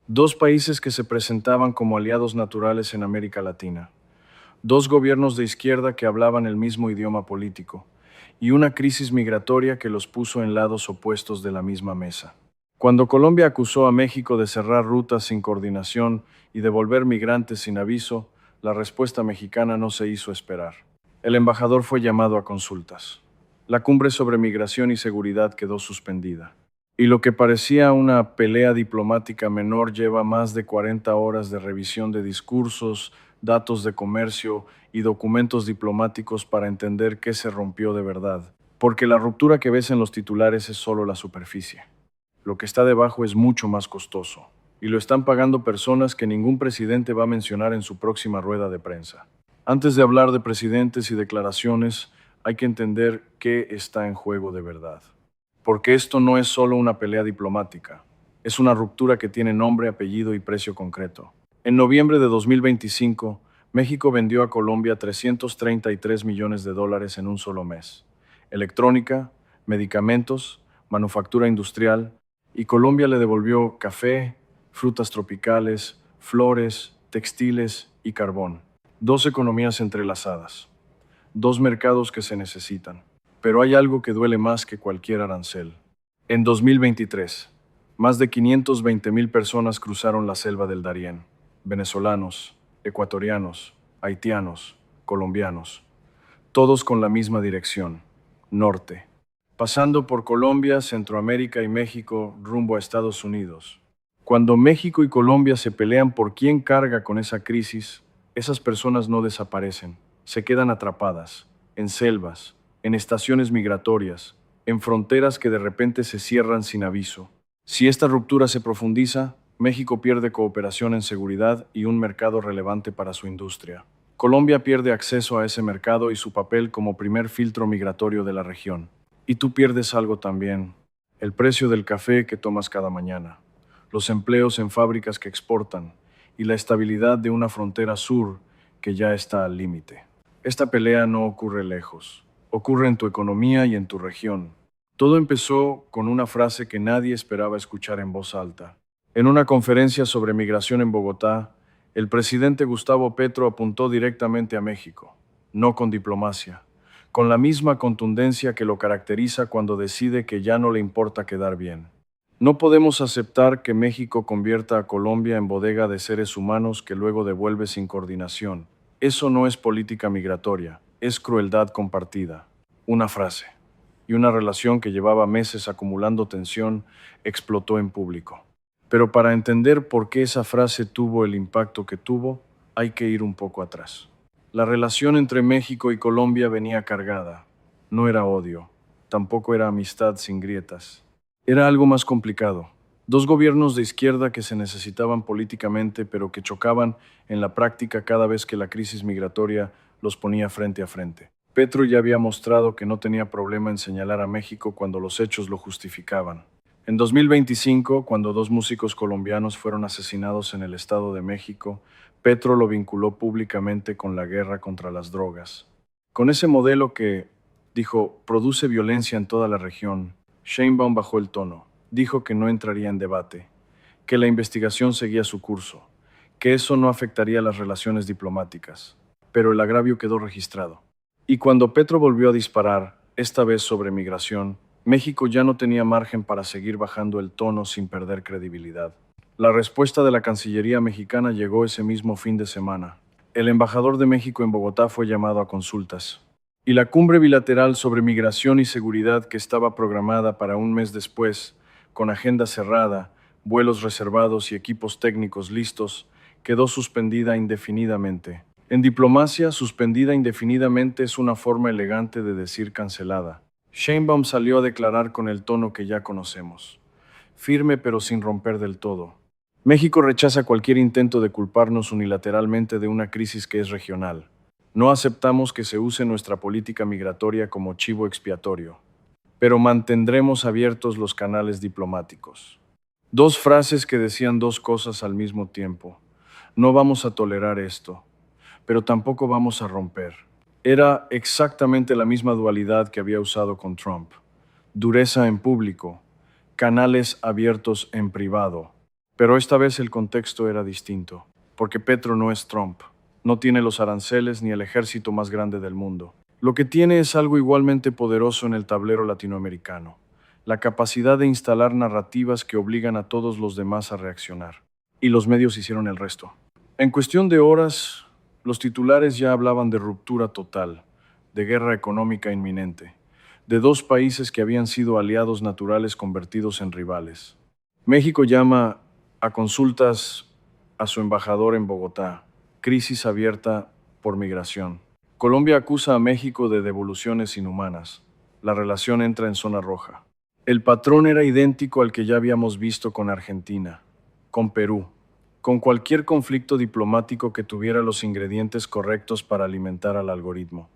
Dos países que se presentaban como aliados naturales en América Latina. Dos gobiernos de izquierda que hablaban el mismo idioma político. Y una crisis migratoria que los puso en lados opuestos de la misma mesa. Cuando Colombia acusó a México de cerrar rutas sin coordinación y devolver migrantes sin aviso, la respuesta mexicana no se hizo esperar. El embajador fue llamado a consultas. La cumbre sobre migración y seguridad quedó suspendida. Y lo que parecía una pelea diplomática menor lleva más de 40 horas de revisión de discursos, datos de comercio y documentos diplomáticos para entender qué se rompió de verdad. Porque la ruptura que ves en los titulares es solo la superficie. Lo que está debajo es mucho más costoso. Y lo están pagando personas que ningún presidente va a mencionar en su próxima rueda de prensa. Antes de hablar de presidentes y declaraciones, hay que entender qué está en juego de verdad. Porque esto no es solo una pelea diplomática, es una ruptura que tiene nombre, apellido y precio concreto. En noviembre de 2025, México vendió a Colombia 333 millones de dólares en un solo mes. Electrónica, medicamentos, manufactura industrial, y Colombia le devolvió café, frutas tropicales, flores, textiles y carbón. Dos economías entrelazadas, dos mercados que se necesitan. Pero hay algo que duele más que cualquier arancel. En 2023, más de 520,000 personas cruzaron la selva del Darién. Venezolanos, ecuatorianos, haitianos, colombianos. Todos con la misma dirección, norte. Pasando por Colombia, Centroamérica y México rumbo a Estados Unidos. Cuando México y Colombia se pelean por quién carga con esa crisis, esas personas no desaparecen, se quedan atrapadas, en selvas, en estaciones migratorias, en fronteras que de repente se cierran sin aviso. Si esta ruptura se profundiza, México pierde cooperación en seguridad y un mercado relevante para su industria. Colombia pierde acceso a ese mercado y su papel como primer filtro migratorio de la región. Y tú pierdes algo también, el precio del café que tomas cada mañana, los empleos en fábricas que exportan y la estabilidad de una frontera sur que ya está al límite. Esta pelea no ocurre lejos, ocurre en tu economía y en tu región. Todo empezó con una frase que nadie esperaba escuchar en voz alta. En una conferencia sobre migración en Bogotá, el presidente Gustavo Petro apuntó directamente a México, no con diplomacia, con la misma contundencia que lo caracteriza cuando decide que ya no le importa quedar bien. No podemos aceptar que México convierta a Colombia en bodega de seres humanos que luego devuelve sin coordinación. Eso no es política migratoria, es crueldad compartida. Una frase. Y una relación que llevaba meses acumulando tensión explotó en público. Pero para entender por qué esa frase tuvo el impacto que tuvo, hay que ir un poco atrás. La relación entre México y Colombia venía cargada. No era odio, tampoco era amistad sin grietas. Era algo más complicado. Dos gobiernos de izquierda que se necesitaban políticamente, pero que chocaban en la práctica cada vez que la crisis migratoria los ponía frente a frente. Petro ya había mostrado que no tenía problema en señalar a México cuando los hechos lo justificaban. En 2025, cuando dos músicos colombianos fueron asesinados en el Estado de México, Petro lo vinculó públicamente con la guerra contra las drogas. Con ese modelo que, dijo, produce violencia en toda la región, Sheinbaum bajó el tono. Dijo que no entraría en debate, que la investigación seguía su curso, que eso no afectaría las relaciones diplomáticas. Pero el agravio quedó registrado. Y cuando Petro volvió a disparar, esta vez sobre migración, México ya no tenía margen para seguir bajando el tono sin perder credibilidad. La respuesta de la Cancillería mexicana llegó ese mismo fin de semana. El embajador de México en Bogotá fue llamado a consultas. Y la cumbre bilateral sobre migración y seguridad que estaba programada para un mes después, con agenda cerrada, vuelos reservados y equipos técnicos listos, quedó suspendida indefinidamente. En diplomacia, suspendida indefinidamente es una forma elegante de decir cancelada. Sheinbaum salió a declarar con el tono que ya conocemos, firme pero sin romper del todo. México rechaza cualquier intento de culparnos unilateralmente de una crisis que es regional. No aceptamos que se use nuestra política migratoria como chivo expiatorio, pero mantendremos abiertos los canales diplomáticos. Dos frases que decían dos cosas al mismo tiempo. No vamos a tolerar esto, pero tampoco vamos a romper. Era exactamente la misma dualidad que había usado con Trump. Dureza en público, canales abiertos en privado. Pero esta vez el contexto era distinto, porque Petro no es Trump, no tiene los aranceles ni el ejército más grande del mundo. Lo que tiene es algo igualmente poderoso en el tablero latinoamericano, la capacidad de instalar narrativas que obligan a todos los demás a reaccionar. Y los medios hicieron el resto. En cuestión de horas, los titulares ya hablaban de ruptura total, de guerra económica inminente, de dos países que habían sido aliados naturales convertidos en rivales. México llama a consultas a su embajador en Bogotá, crisis abierta por migración. Colombia acusa a México de devoluciones inhumanas. La relación entra en zona roja. El patrón era idéntico al que ya habíamos visto con Argentina, con Perú, con cualquier conflicto diplomático que tuviera los ingredientes correctos para alimentar al algoritmo.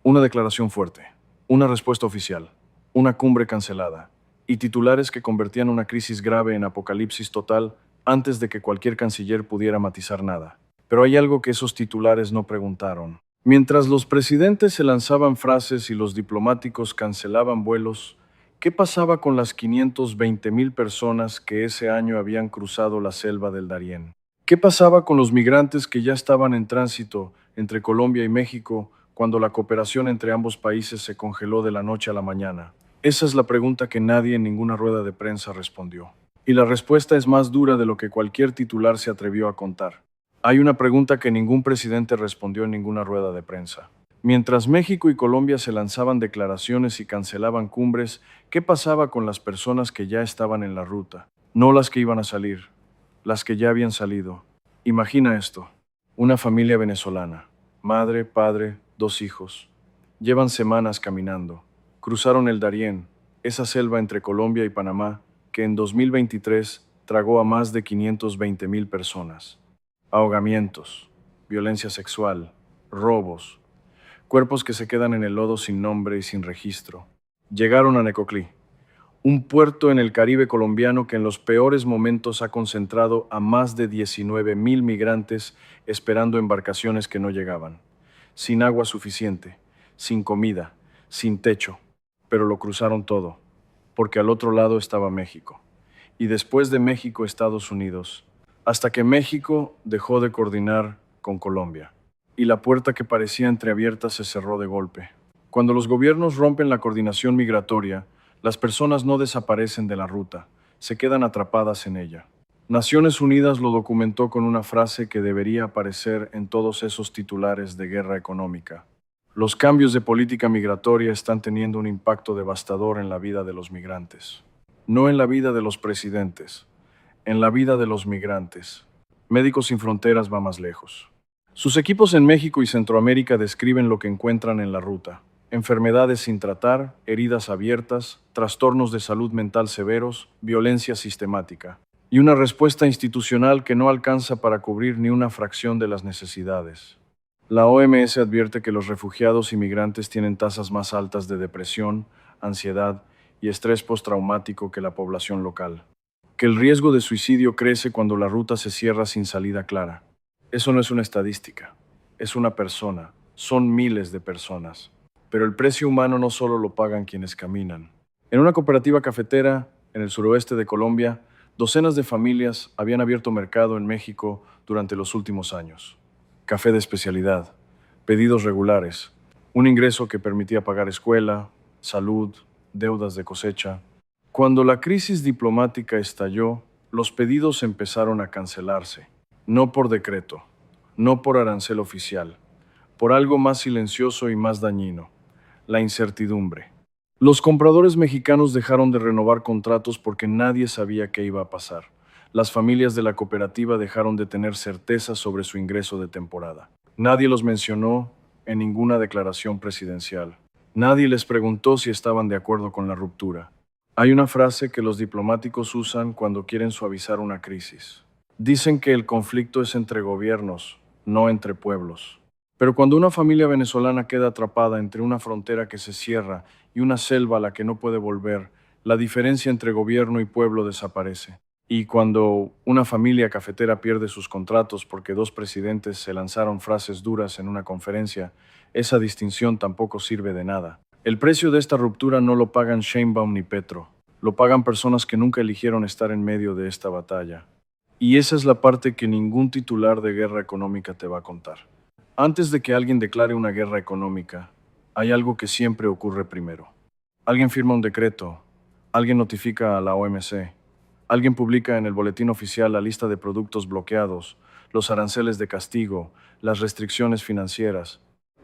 Una declaración fuerte, una respuesta oficial, una cumbre cancelada, y titulares que convertían una crisis grave en apocalipsis total antes de que cualquier canciller pudiera matizar nada. Pero hay algo que esos titulares no preguntaron. Mientras los presidentes se lanzaban frases y los diplomáticos cancelaban vuelos, ¿qué pasaba con las 520,000 personas que ese año habían cruzado la selva del Darién? ¿Qué pasaba con los migrantes que ya estaban en tránsito entre Colombia y México cuando la cooperación entre ambos países se congeló de la noche a la mañana? Esa es la pregunta que nadie en ninguna rueda de prensa respondió. Y la respuesta es más dura de lo que cualquier titular se atrevió a contar. Hay una pregunta que ningún presidente respondió en ninguna rueda de prensa. Mientras México y Colombia se lanzaban declaraciones y cancelaban cumbres, ¿qué pasaba con las personas que ya estaban en la ruta? No las que iban a salir, las que ya habían salido. Imagina esto, una familia venezolana, madre, padre, 2 hijos. Llevan semanas caminando. Cruzaron el Darién, esa selva entre Colombia y Panamá, que en 2023 tragó a más de 520,000 personas. Ahogamientos, violencia sexual, robos, cuerpos que se quedan en el lodo sin nombre y sin registro. Llegaron a Necoclí, un puerto en el Caribe colombiano que en los peores momentos ha concentrado a más de 19,000 migrantes esperando embarcaciones que no llegaban, sin agua suficiente, sin comida, sin techo, pero lo cruzaron todo, porque al otro lado estaba México, y después de México Estados Unidos, hasta que México dejó de coordinar con Colombia, y la puerta que parecía entreabierta se cerró de golpe. Cuando los gobiernos rompen la coordinación migratoria, las personas no desaparecen de la ruta, se quedan atrapadas en ella. Naciones Unidas lo documentó con una frase que debería aparecer en todos esos titulares de guerra económica. Los cambios de política migratoria están teniendo un impacto devastador en la vida de los migrantes. No en la vida de los presidentes, en la vida de los migrantes. Médicos Sin Fronteras va más lejos. Sus equipos en México y Centroamérica describen lo que encuentran en la ruta: enfermedades sin tratar, heridas abiertas, trastornos de salud mental severos, violencia sistemática, y una respuesta institucional que no alcanza para cubrir ni una fracción de las necesidades. La OMS advierte que los refugiados y migrantes tienen tasas más altas de depresión, ansiedad y estrés postraumático que la población local, que el riesgo de suicidio crece cuando la ruta se cierra sin salida clara. Eso no es una estadística, es una persona, son miles de personas. Pero el precio humano no solo lo pagan quienes caminan. En una cooperativa cafetera, en el suroeste de Colombia, docenas de familias habían abierto mercado en México durante los últimos años. Café de especialidad, pedidos regulares, un ingreso que permitía pagar escuela, salud, deudas de cosecha. Cuando la crisis diplomática estalló, los pedidos empezaron a cancelarse. No por decreto, no por arancel oficial, por algo más silencioso y más dañino: la incertidumbre. Los compradores mexicanos dejaron de renovar contratos porque nadie sabía qué iba a pasar. Las familias de la cooperativa dejaron de tener certeza sobre su ingreso de temporada. Nadie los mencionó en ninguna declaración presidencial. Nadie les preguntó si estaban de acuerdo con la ruptura. Hay una frase que los diplomáticos usan cuando quieren suavizar una crisis. Dicen que el conflicto es entre gobiernos, no entre pueblos. Pero cuando una familia venezolana queda atrapada entre una frontera que se cierra y una selva a la que no puede volver, la diferencia entre gobierno y pueblo desaparece. Y cuando una familia cafetera pierde sus contratos porque 2 presidentes se lanzaron frases duras en una conferencia, esa distinción tampoco sirve de nada. El precio de esta ruptura no lo pagan Sheinbaum ni Petro, lo pagan personas que nunca eligieron estar en medio de esta batalla. Y esa es la parte que ningún titular de guerra económica te va a contar. Antes de que alguien declare una guerra económica, hay algo que siempre ocurre primero. Alguien firma un decreto, alguien notifica a la OMC, alguien publica en el boletín oficial la lista de productos bloqueados, los aranceles de castigo, las restricciones financieras.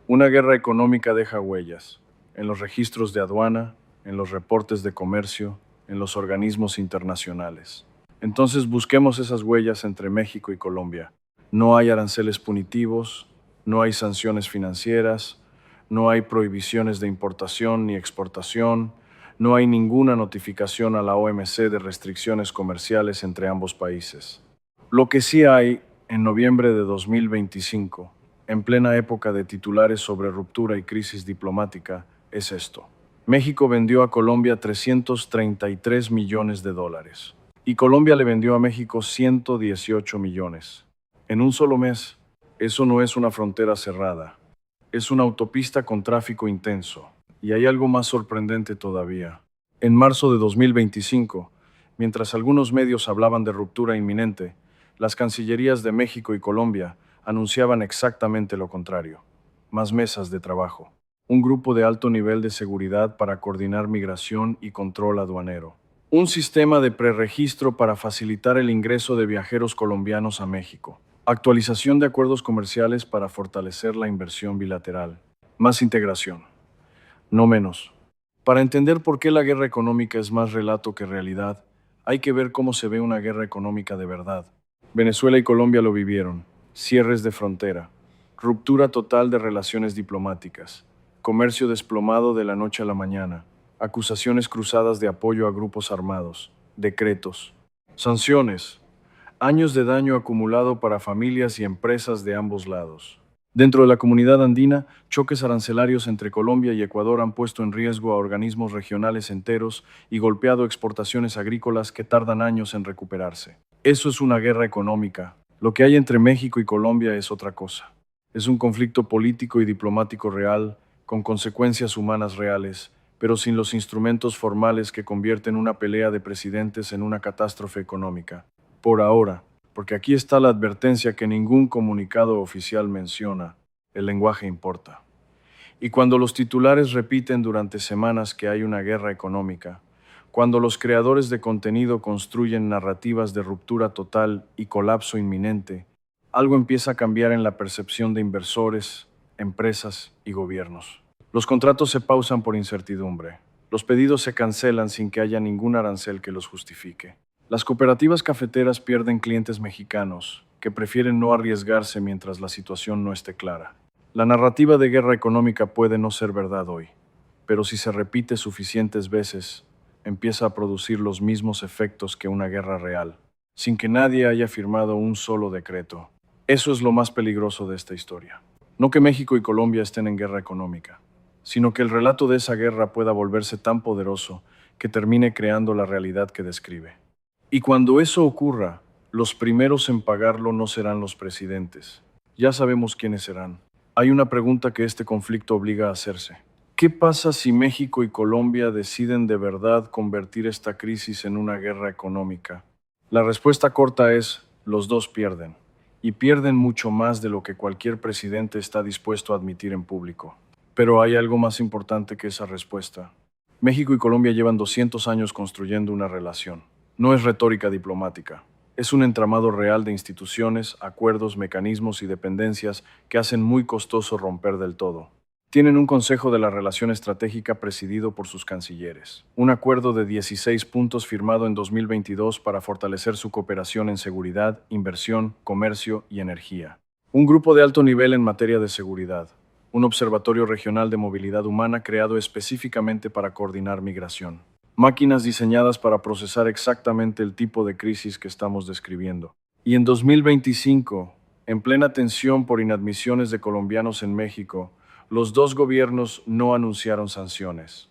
Una guerra económica deja huellas en los registros de aduana, en los reportes de comercio, en los organismos internacionales. Entonces busquemos esas huellas entre México y Colombia. No hay aranceles punitivos, no hay sanciones financieras, no hay prohibiciones de importación ni exportación, no hay ninguna notificación a la OMC de restricciones comerciales entre ambos países. Lo que sí hay, en noviembre de 2025, en plena época de titulares sobre ruptura y crisis diplomática, es esto. México vendió a Colombia 333 millones de dólares y Colombia le vendió a México 118 millones. En un solo mes, eso no es una frontera cerrada, es una autopista con tráfico intenso. Y hay algo más sorprendente todavía. En marzo de 2025, mientras algunos medios hablaban de ruptura inminente, las cancillerías de México y Colombia anunciaban exactamente lo contrario. Más mesas de trabajo. Un grupo de alto nivel de seguridad para coordinar migración y control aduanero. Un sistema de preregistro para facilitar el ingreso de viajeros colombianos a México. Actualización de acuerdos comerciales para fortalecer la inversión bilateral. Más integración. No menos. Para entender por qué la guerra económica es más relato que realidad, hay que ver cómo se ve una guerra económica de verdad. Venezuela y Colombia lo vivieron. Cierres de frontera. Ruptura total de relaciones diplomáticas. Comercio desplomado de la noche a la mañana. Acusaciones cruzadas de apoyo a grupos armados. Decretos. Sanciones. Años de daño acumulado para familias y empresas de ambos lados. Dentro de la comunidad andina, choques arancelarios entre Colombia y Ecuador han puesto en riesgo a organismos regionales enteros y golpeado exportaciones agrícolas que tardan años en recuperarse. Eso es una guerra económica. Lo que hay entre México y Colombia es otra cosa. Es un conflicto político y diplomático real, con consecuencias humanas reales, pero sin los instrumentos formales que convierten una pelea de presidentes en una catástrofe económica. Por ahora, porque aquí está la advertencia que ningún comunicado oficial menciona, el lenguaje importa. Y cuando los titulares repiten durante semanas que hay una guerra económica, cuando los creadores de contenido construyen narrativas de ruptura total y colapso inminente, algo empieza a cambiar en la percepción de inversores, empresas y gobiernos. Los contratos se pausan por incertidumbre. Los pedidos se cancelan sin que haya ningún arancel que los justifique. Las cooperativas cafeteras pierden clientes mexicanos que prefieren no arriesgarse mientras la situación no esté clara. La narrativa de guerra económica puede no ser verdad hoy, pero si se repite suficientes veces, empieza a producir los mismos efectos que una guerra real, sin que nadie haya firmado un solo decreto. Eso es lo más peligroso de esta historia. No que México y Colombia estén en guerra económica, sino que el relato de esa guerra pueda volverse tan poderoso que termine creando la realidad que describe. Y cuando eso ocurra, los primeros en pagarlo no serán los presidentes. Ya sabemos quiénes serán. Hay una pregunta que este conflicto obliga a hacerse. ¿Qué pasa si México y Colombia deciden de verdad convertir esta crisis en una guerra económica? La respuesta corta es, los dos pierden. Y pierden mucho más de lo que cualquier presidente está dispuesto a admitir en público. Pero hay algo más importante que esa respuesta. México y Colombia llevan 200 años construyendo una relación. No es retórica diplomática. Es un entramado real de instituciones, acuerdos, mecanismos y dependencias que hacen muy costoso romper del todo. Tienen un Consejo de la Relación Estratégica presidido por sus cancilleres. Un acuerdo de 16 puntos firmado en 2022 para fortalecer su cooperación en seguridad, inversión, comercio y energía. Un grupo de alto nivel en materia de seguridad. Un observatorio regional de movilidad humana creado específicamente para coordinar migración. Máquinas diseñadas para procesar exactamente el tipo de crisis que estamos describiendo. Y en 2025, en plena tensión por inadmisiones de colombianos en México, los dos gobiernos no anunciaron sanciones.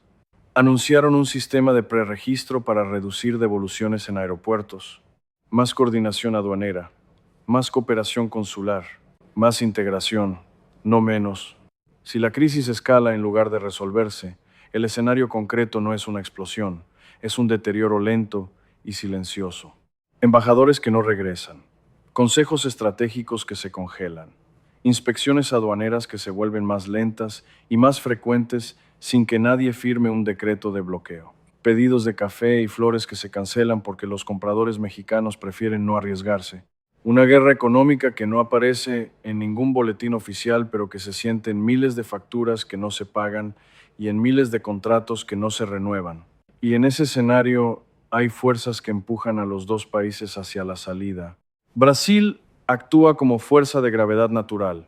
Anunciaron un sistema de preregistro para reducir devoluciones en aeropuertos, más coordinación aduanera, más cooperación consular, más integración, no menos. Si la crisis escala en lugar de resolverse, el escenario concreto no es una explosión, es un deterioro lento y silencioso. embajadores que no regresan, consejos estratégicos que se congelan, inspecciones aduaneras que se vuelven más lentas y más frecuentes sin que nadie firme un decreto de bloqueo, pedidos de café y flores que se cancelan porque los compradores mexicanos prefieren no arriesgarse, una guerra económica que no aparece en ningún boletín oficial pero que se siente en miles de facturas que no se pagan y en miles de contratos que no se renuevan. Y en ese escenario hay fuerzas que empujan a los dos países hacia la salida. Brasil actúa como fuerza de gravedad natural.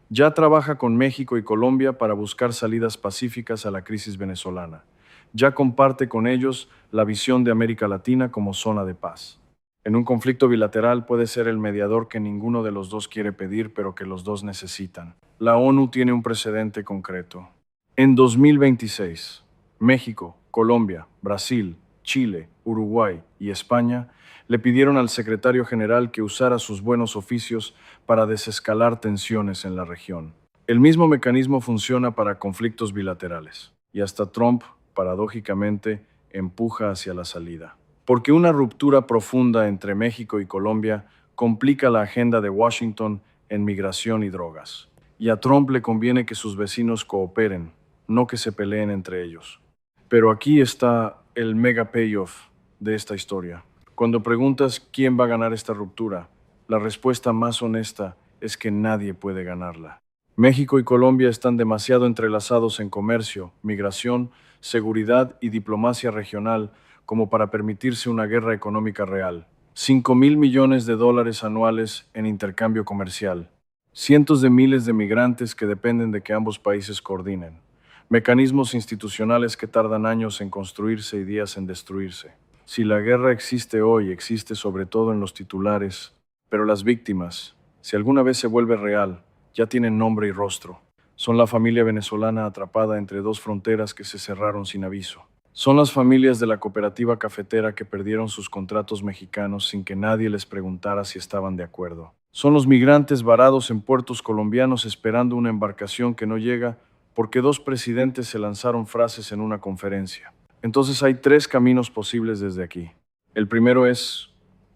Ya trabaja con México y Colombia para buscar salidas pacíficas a la crisis venezolana. Ya comparte con ellos la visión de América Latina como zona de paz. En un conflicto bilateral puede ser el mediador que ninguno de los dos quiere pedir, pero que los dos necesitan. La ONU tiene un precedente concreto. En 2026, México, Colombia, Brasil, Chile, Uruguay y España le pidieron al secretario general que usara sus buenos oficios para desescalar tensiones en la región. El mismo mecanismo funciona para conflictos bilaterales, y hasta Trump, paradójicamente, empuja hacia la salida. Porque una ruptura profunda entre México y Colombia complica la agenda de Washington en migración y drogas. Y a Trump le conviene que sus vecinos cooperen, no que se peleen entre ellos. Pero aquí está el mega payoff de esta historia. Cuando preguntas quién va a ganar esta ruptura, la respuesta más honesta es que nadie puede ganarla. México y Colombia están demasiado entrelazados en comercio, migración, seguridad y diplomacia regional como para permitirse una guerra económica real. 5.000 millones de dólares anuales en intercambio comercial. Cientos de miles de migrantes que dependen de que ambos países coordinen. Mecanismos institucionales que tardan años en construirse y días en destruirse. Si la guerra existe hoy, existe sobre todo en los titulares, pero las víctimas, si alguna vez se vuelve real, ya tienen nombre y rostro. Son la familia venezolana atrapada entre dos fronteras que se cerraron sin aviso. Son las familias de la cooperativa cafetera que perdieron sus contratos mexicanos sin que nadie les preguntara si estaban de acuerdo. Son los migrantes varados en puertos colombianos esperando una embarcación que no llega porque dos presidentes se lanzaron frases en una conferencia. Entonces hay tres caminos posibles desde aquí. El primero es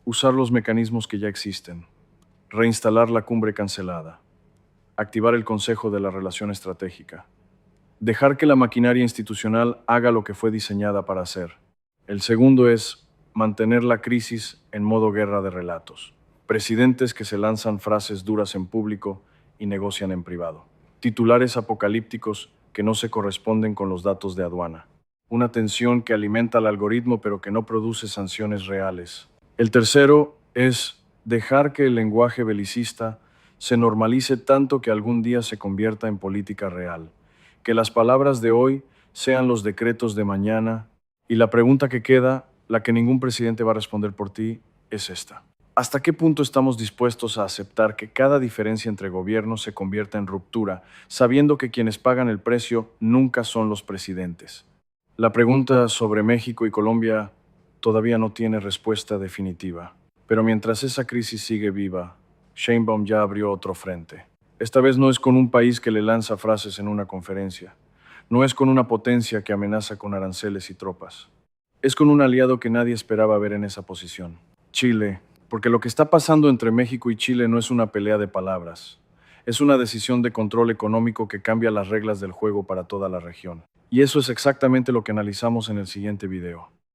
usar los mecanismos que ya existen, reinstalar la cumbre cancelada, activar el Consejo de la Relación Estratégica, dejar que la maquinaria institucional haga lo que fue diseñada para hacer. El segundo es mantener la crisis en modo guerra de relatos. Presidentes que se lanzan frases duras en público y negocian en privado. Titulares apocalípticos que no se corresponden con los datos de aduana. Una tensión que alimenta al algoritmo pero que no produce sanciones reales. El tercero es dejar que el lenguaje belicista se normalice tanto que algún día se convierta en política real. Que las palabras de hoy sean los decretos de mañana. Y la pregunta que queda, la que ningún presidente va a responder por ti, es esta. ¿Hasta qué punto estamos dispuestos a aceptar que cada diferencia entre gobiernos se convierta en ruptura, sabiendo que quienes pagan el precio nunca son los presidentes? La pregunta sobre México y Colombia todavía no tiene respuesta definitiva. Pero mientras esa crisis sigue viva, Sheinbaum ya abrió otro frente. Esta vez no es con un país que le lanza frases en una conferencia. No es con una potencia que amenaza con aranceles y tropas. Es con un aliado que nadie esperaba ver en esa posición. Chile, porque lo que está pasando entre México y Chile no es una pelea de palabras. Es una decisión de control económico que cambia las reglas del juego para toda la región. Y eso es exactamente lo que analizamos en el siguiente video.